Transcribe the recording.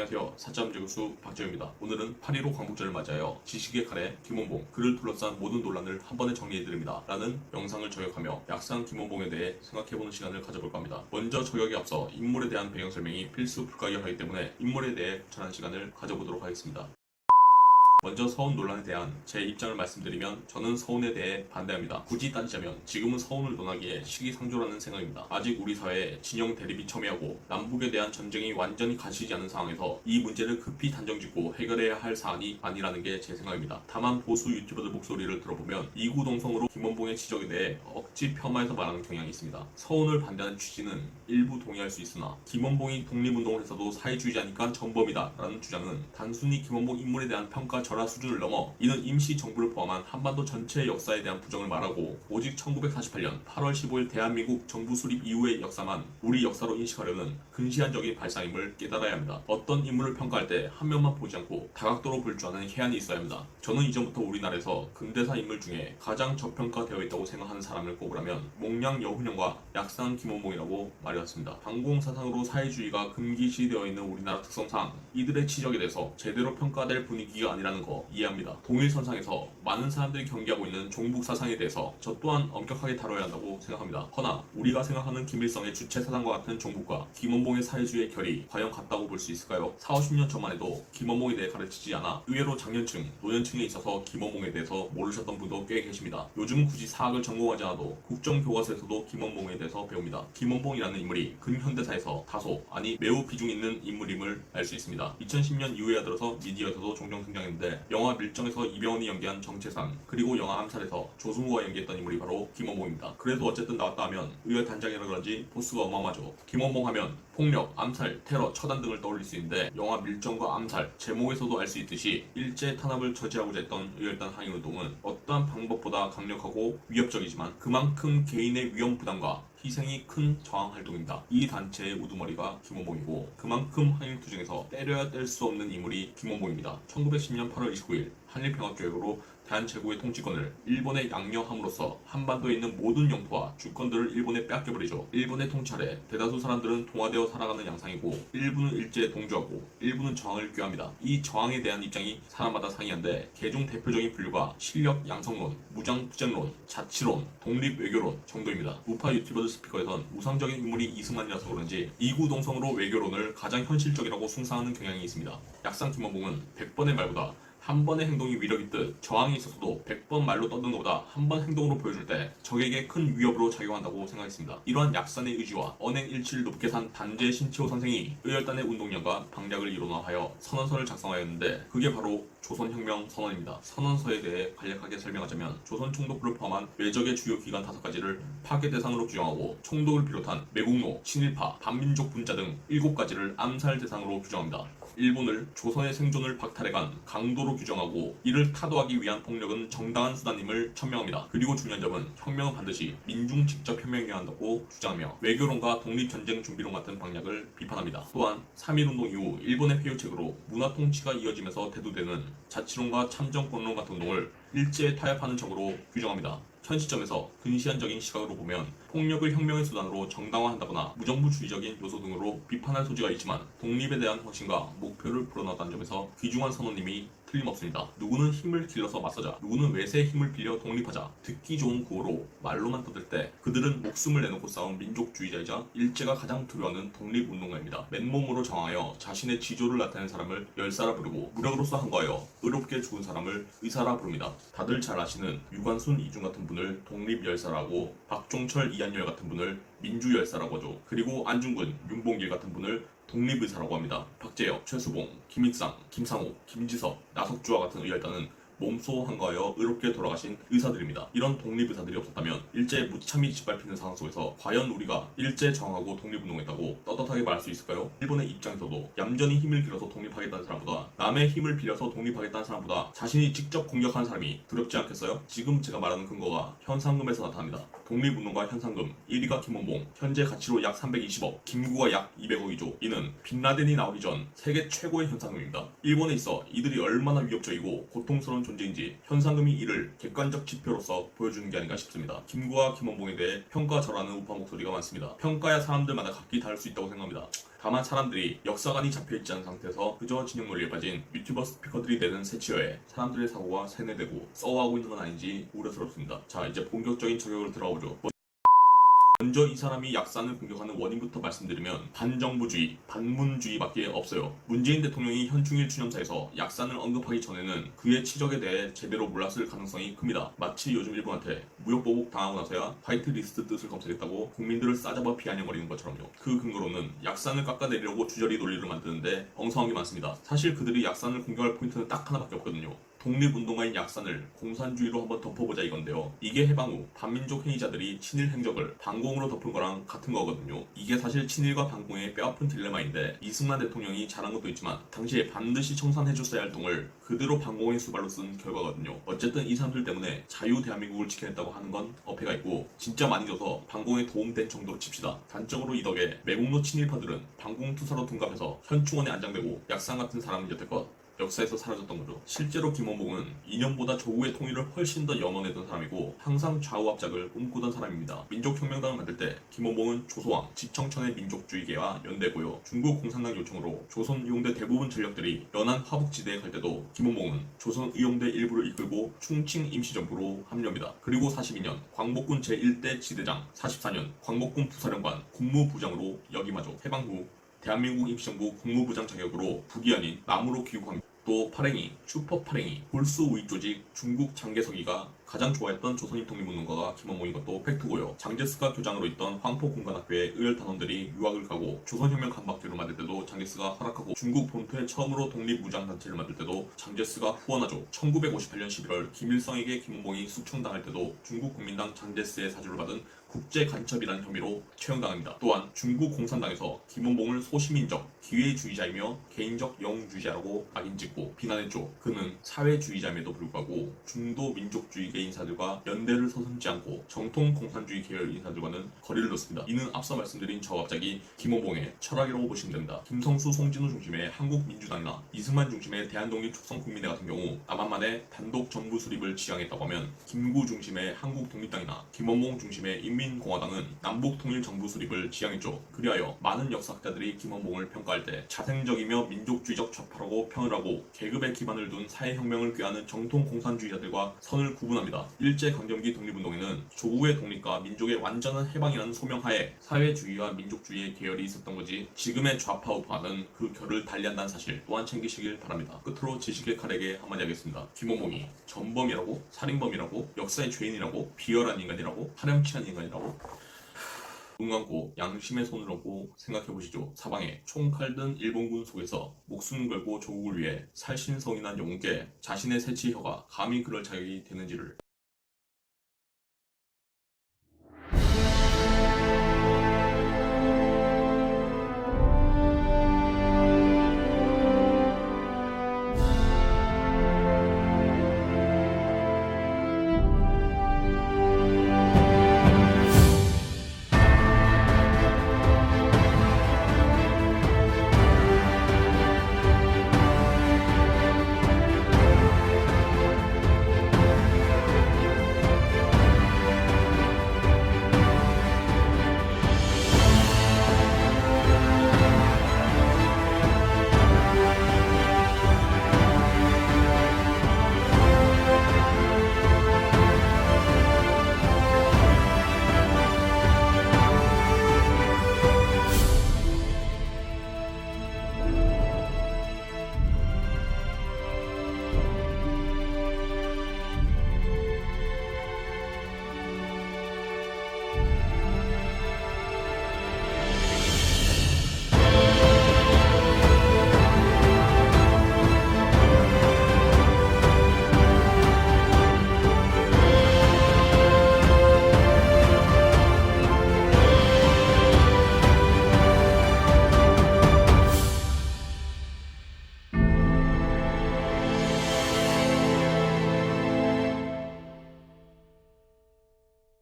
안녕하세요. 사점 제구수 박재우입니다. 오늘은 8.15 광복절을 맞이하여 지식의 칼에 김원봉, 그를 둘러싼 모든 논란을 한 번에 정리해드립니다. 라는 영상을 저격하며 약상 김원봉에 대해 생각해보는 시간을 가져볼까 합니다. 먼저 저격에 앞서 인물에 대한 배경 설명이 필수 불가결하기 때문에 인물에 대해 전한 시간을 가져보도록 하겠습니다. 먼저 서훈 논란에 대한 제 입장을 말씀드리면 저는 서훈에 대해 반대합니다. 굳이 따지자면 지금은 서훈을 논하기에 시기상조라는 생각입니다. 아직 우리 사회에 진영 대립이 첨예하고 남북에 대한 전쟁이 완전히 가시지 않은 상황에서 이 문제를 급히 단정짓고 해결해야 할 사안이 아니라는 게 제 생각입니다. 다만 보수 유튜버들 목소리를 들어보면 이구동성으로 김원봉의 지적에 대해 억지 폄하해서 말하는 경향이 있습니다. 서훈을 반대하는 취지는 일부 동의할 수 있으나 김원봉이 독립운동을 해서도 사회주의자니까 전범이다 라는 주장은 단순히 김원봉 인물에 대한 평가 절하 수준을 넘어 이는 임시 정부를 포함한 한반도 전체의 역사에 대한 부정을 말하고 오직 1948년 8월 15일 대한민국 정부 수립 이후의 역사만 우리 역사로 인식하려는 근시안적인 발상임을 깨달아야 합니다. 어떤 인물을 평가할 때 한 면만 보지 않고 다각도로 볼 줄 아는 해안이 있어야 합니다. 저는 이전부터 우리나라에서 근대사 인물 중에 가장 저평가되어 있다고 생각하는 사람을 꼽으라면 몽양 여훈영과 약상 김원봉이라고 말해왔습니다. 반공사상으로 사회주의가 금기시되어 있는 우리나라 특성상 이들의 지적에 대해서 제대로 평가될 분위기가 아니라는 거 이해합니다. 동일선상에서 많은 사람들이 경계하고 있는 종북 사상에 대해서 저 또한 엄격하게 다뤄야 한다고 생각합니다. 허나 우리가 생각하는 김일성의 주체 사상과 같은 종북과 김원봉의 사회주의의 결이 과연 같다고 볼 수 있을까요? 40-50년 전만 해도 김원봉에 대해 가르치지 않아 의외로 장년층, 노년층에 있어서 김원봉에 대해서 모르셨던 분도 꽤 계십니다. 요즘 굳이 사학을 전공하지 않아도 국정교과서에서도 김원봉에 대해서 배웁니다. 김원봉이라는 인물이 근현대사에서 다소 아니 매우 비중 있는 인물임을 알 수 있습니다. 2010년 이후에 들어서 미디어에서도 종종 등장했는데 영화 밀정에서 이병헌이 연기한 정채산, 그리고 영화 암살에서 조승우가 연기했던 인물이 바로 김원봉입니다. 그래도 어쨌든 나왔다 하면 의회 단장이라 그런지 보수가 어마어마하죠. 김원봉 하면 폭력, 암살, 테러, 처단 등을 떠올릴 수 있는데 영화 밀정과 암살, 제목에서도 알 수 있듯이 일제 탄압을 저지하고자 했던 의열단 항일운동은 어떠한 방법보다 강력하고 위협적이지만 그만큼 개인의 위험 부담과 희생이 큰 저항활동입니다. 이 단체의 우두머리가 김원봉이고 그만큼 한일투쟁에서 때려야 뗄 수 없는 인물이 김원봉입니다. 1910년 8월 29일 한일평화조약으로 대한제국의 통치권을 일본에 양려함으로써 한반도에 있는 모든 영토와 주권들을 일본에 빼앗겨버리죠. 일본의 통찰에 대다수 사람들은 동화되어 살아가는 양상이고 일부는 일제에 동조하고 일부는 저항을 꾀합니다. 이 저항에 대한 입장이 사람마다 상이한데 개중 대표적인 분류가 실력 양성론, 무장투쟁론, 자치론, 독립외교론 정도입니다. 우파 유튜버들 스피커에선 우상적인 인물이 이승만이라서 그런지 이구동성으로 외교론을 가장 현실적이라고 숭상하는 경향이 있습니다. 약상 김원봉은 100번의 말보다 한 번의 행동이 위력있듯 저항이 있어서도 100번 말로 떠드는 것보다 한 번 행동으로 보여줄 때 적에게 큰 위협으로 작용한다고 생각했습니다. 이러한 약산의 의지와 언행일치를 높게 산 단재 신치호 선생이 의열단의 운동량과 방략을 이론화하여 선언서를 작성하였는데 그게 바로 조선혁명 선언입니다. 선언서에 대해 간략하게 설명하자면 조선 총독부를 포함한 외적의 주요 기관 5가지를 파괴 대상으로 규정하고 총독을 비롯한 매국노, 친일파, 반민족 분자 등 7가지를 암살 대상으로 규정합니다. 일본을 조선의 생존을 박탈해간 강도로 규정하고 이를 타도하기 위한 폭력은 정당한 수단임을 천명합니다. 그리고 중요한 점은 혁명은 반드시 민중 직접 혁명해야 한다고 주장하며 외교론과 독립전쟁 준비론 같은 방략을 비판합니다. 또한 3.1운동 이후 일본의 회유책으로 문화통치가 이어지면서 대두되는 자치론과 참정권론 같은 운동을 일제에 타협하는 점으로 규정합니다. 현 시점에서 근시안적인 시각으로 보면 폭력을 혁명의 수단으로 정당화한다거나 무정부주의적인 요소 등으로 비판할 소지가 있지만 독립에 대한 확신과 목표를 불어넣었다는 점에서 귀중한 선언님이 틀림없습니다. 누구는 힘을 길러서 맞서자, 누구는 외세의 힘을 빌려 독립하자, 듣기 좋은 구호로 말로만 떠들 때 그들은 목숨을 내놓고 싸운 민족주의자이자 일제가 가장 두려워하는 독립운동가입니다. 맨몸으로 저항하여 자신의 지조를 나타낸 사람을 열사라 부르고 무력으로서 항거하여 의롭게 죽은 사람을 의사라 부릅니다. 다들 잘 아시는 유관순, 이중 같은 분을 독립열사라고, 박종철, 이한열 같은 분을 민주열사라고 하죠. 그리고 안중근, 윤봉길 같은 분을 독립의사라고 합니다. 박재혁, 최수봉, 김익상, 김상호, 김지석, 나석주와 같은 의열단은 몸소 항거하여 의롭게 돌아가신 의사들입니다. 이런 독립의사들이 없었다면 일제에 무참히 짓밟히는 상황 속에서 과연 우리가 일제 저항하고 독립운동했다고 떳떳하게 말할 수 있을까요? 일본의 입장에서도 얌전히 힘을 길어서 독립하겠다는 사람보다 남의 힘을 빌려서 독립하겠다는 사람보다 자신이 직접 공격한 사람이 두렵지 않겠어요? 지금 제가 말하는 근거가 현상금에서 나타납니다. 독립운동가 현상금 1위가 김원봉, 현재 가치로 약 320억, 김구가 약 200억이죠. 이는 빈라덴이 나오기 전 세계 최고의 현상금입니다. 일본에 있어 이들이 얼마나 위협적이고 고통스러운 존재인지 현상금이 이를 객관적 지표로서 보여주는 게 아닌가 싶습니다. 김구와 김원봉에 대해 평가절하는 우파 목소리가 많습니다. 평가야 사람들마다 각기 다를 수 있다고 생각합니다. 다만 사람들이 역사관이 잡혀있지 않은 상태에서 그저 진영 논리에 빠진 유튜버 스피커들이 내는 새치어에 사람들의 사고가 세뇌되고 써와하고 있는 건 아닌지 우려스럽습니다. 자, 이제 본격적인 저격으로 들어가보죠. 먼저 이 사람이 약산을 공격하는 원인부터 말씀드리면 반정부주의, 반문주의밖에 없어요. 문재인 대통령이 현충일 추념사에서 약산을 언급하기 전에는 그의 치적에 대해 제대로 몰랐을 가능성이 큽니다. 마치 요즘 일본한테 무역보복 당하고 나서야 화이트리스트 뜻을 검색했다고 국민들을 싸잡아 비아냥거리는 것처럼요. 그 근거로는 약산을 깎아내리려고 주저리 논리를 만드는데 엉성한 게 많습니다. 사실 그들이 약산을 공격할 포인트는 딱 하나밖에 없거든요. 독립운동가인 약산을 공산주의로 한번 덮어보자 이건데요. 이게 해방 후 반민족 행위자들이 친일 행적을 반공으로 덮은 거랑 같은 거거든요. 이게 사실 친일과 반공의 뼈아픈 딜레마인데 이승만 대통령이 잘한 것도 있지만 당시에 반드시 청산해줬어야 할 동을 그대로 반공의 수발로 쓴 결과거든요. 어쨌든 이 사람들 때문에 자유 대한민국을 지켜냈다고 하는 건 어폐가 있고 진짜 많이 줘서 반공에 도움된 정도로 칩시다. 단적으로 이 덕에 매국노 친일파들은 반공투사로 둔갑해서 현충원에 안장되고 약산 같은 사람은 여태껏 역사에서 사라졌던 거죠. 실제로 김원봉은 이념보다 조국의 통일을 훨씬 더 염원했던 사람이고 항상 좌우 합작을 꿈꾸던 사람입니다. 민족혁명당을 만들 때 김원봉은 조소왕, 지청천의 민족주의계와 연대고요. 중국 공산당 요청으로 조선 의용대 대부분 전력들이 연안 화북지대에 갈 때도 김원봉은 조선 의용대 일부를 이끌고 충칭 임시정부로 합류합니다. 그리고 42년 광복군 제1대 지대장, 44년 광복군 부사령관 국무부장으로 역임하죠. 해방 후 대한민국 임시정부 국무부장 자격으로 북이 아닌 남으로 귀국합니다. 또 파랭이, 슈퍼 파랭이, 볼수 우익 조직 중국 장개석이가 가장 좋아했던 조선인 독립운동가가 김원봉인 것도 팩트고요. 장제스가 교장으로 있던 황포공관학교에 의열 단원들이 유학을 가고 조선혁명 간박교를 만들 때도 장제스가 허락하고 중국 본토에 처음으로 독립무장단체를 만들 때도 장제스가 후원하죠. 1958년 11월 김일성에게 김원봉이 숙청당할 때도 중국 국민당 장제스의 사주를 받은 국제간첩이라는 혐의로 처형당합니다. 또한 중국 공산당에서 김원봉을 소시민적, 기회주의자이며 개인적 영웅주의자라고 악인 찍고 비난했죠. 그는 사회주의자임에도 불구하고 중도 민족주의계 인사들과 연대를 서슴지 않고 정통 공산주의 계열 인사들과는 거리를 뒀습니다. 이는 앞서 말씀드린 저합작이 김원봉의 철학이라고 보시면 됩니다. 김성수, 송진우 중심의 한국민주당이나 이승만 중심의 대한독립촉성국민회 같은 경우 남한만의 단독 정부 수립을 지향했다고 하면 김구 중심의 한국독립당이나 김원봉 중심의 인민공화당은 남북통일정부 수립을 지향했죠. 그리하여 많은 역사학자들이 김원봉을 평가할 때 자생적이며 민족주의적 좌파라고 평을 하고 계급의 기반을 둔 사회혁명을 꾀하는 정통 공산주의자들과 선을 구분합니다. 일제강점기 독립운동에는 조국의 독립과 민족의 완전한 해방이라는 소명하에 사회주의와 민족주의의 계열이 있었던 거지 지금의 좌파 우파는 그 결을 달리한다는 사실 또한 챙기시길 바랍니다. 끝으로 지식의 칼에게 한마디 하겠습니다. 김원봉이 전범이라고? 살인범이라고? 역사의 죄인이라고? 비열한 인간이라고? 파렴치한 인간이라고? 눈 감고 양심의 손을 얹고 생각해보시죠. 사방에 총칼 든 일본군 속에서 목숨 걸고 조국을 위해 살신성인한 영웅께 자신의 새치혀가 감히 그럴 자격이 되는지를.